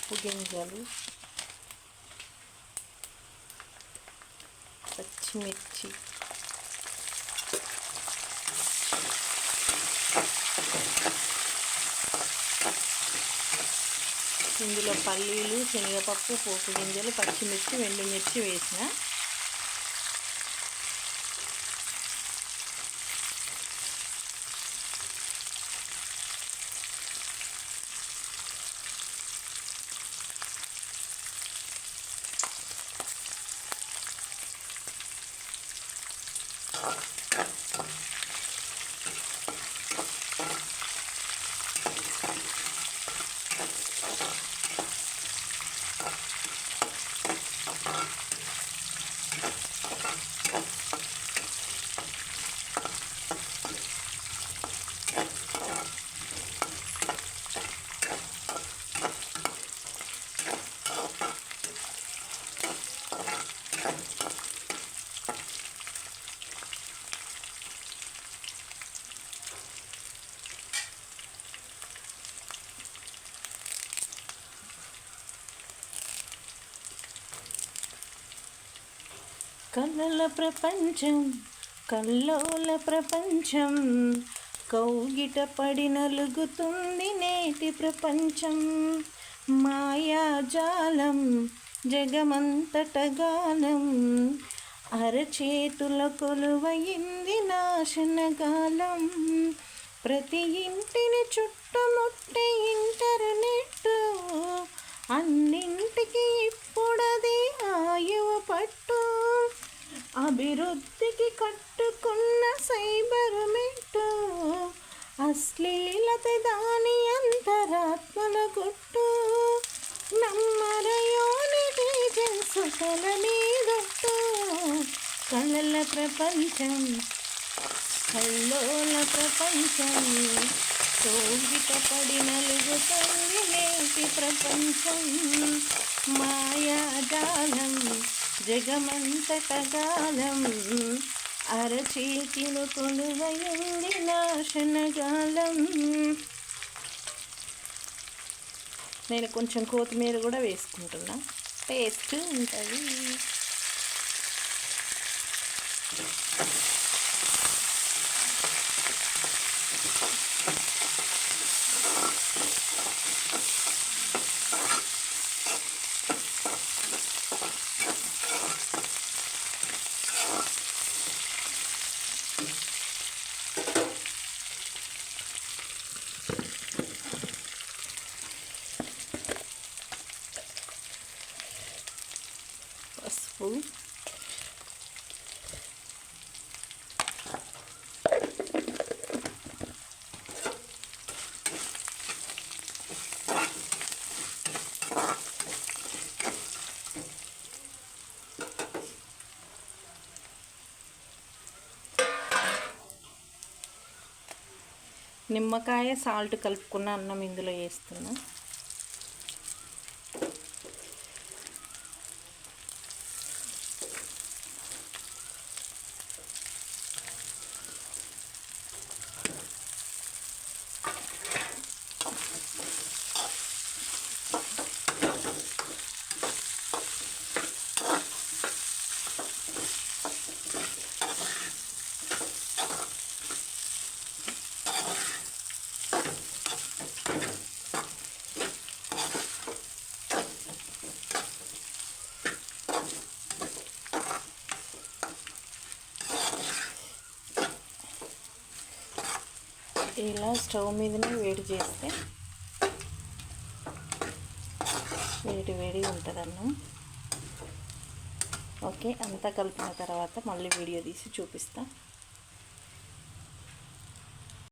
పప్పు గింజలు, పచ్చిమిర్చి, ఇందులో పల్లీలు, శనగపప్పు, పోపు గింజలు, పచ్చిమిర్చి, ఎండుమిర్చి వేసిన. కళ్ళల ప్రపంచం, కల్లోల ప్రపంచం, కౌగిట పడి నలుగుతుంది నేటి ప్రపంచం. మాయాజాలం జగమంతటగాలం, అరచేతుల కొలువయింది నాశనగాలం. ప్రతి ఇంటిని చుట్టుముట్టే ఇంటర్నెట్, అన్నింటికి ఇప్పుడది ఆయువు పట్టు. అభివృద్ధికి కట్టుకున్న సైబర్ మెట్టు, అశ్లీలత దాని అంతరాత్మల గుట్టు. నమ్మరయోని తేజస్సు తల మీదొట్టు. కళల ప్రపంచం, కల్లోల ప్రపంచం, కౌగిట పడి నలుగుతుంది నేటి ప్రపంచం. మాయాజాలం జగమంతటగాలం, అరచేతిలో కొలువయింది నాశనగాలం. నేను కొంచెం కొత్తిమీర కూడా వేసుకుంటున్నా, టేస్ట్ ఉంటుంది. పసుపు, నిమ్మకాయ, సాల్ట్ కలుపుకున్న అన్నం ఇందులో వేస్తున్నా. ఇలా స్టవ్ మీదనే వేడి చేస్తే వేడి వేడి ఉంటుంది అన్నం. ఓకే, అంతా కలిపిన తర్వాత మళ్ళీ వీడియో తీసి చూపిస్తా.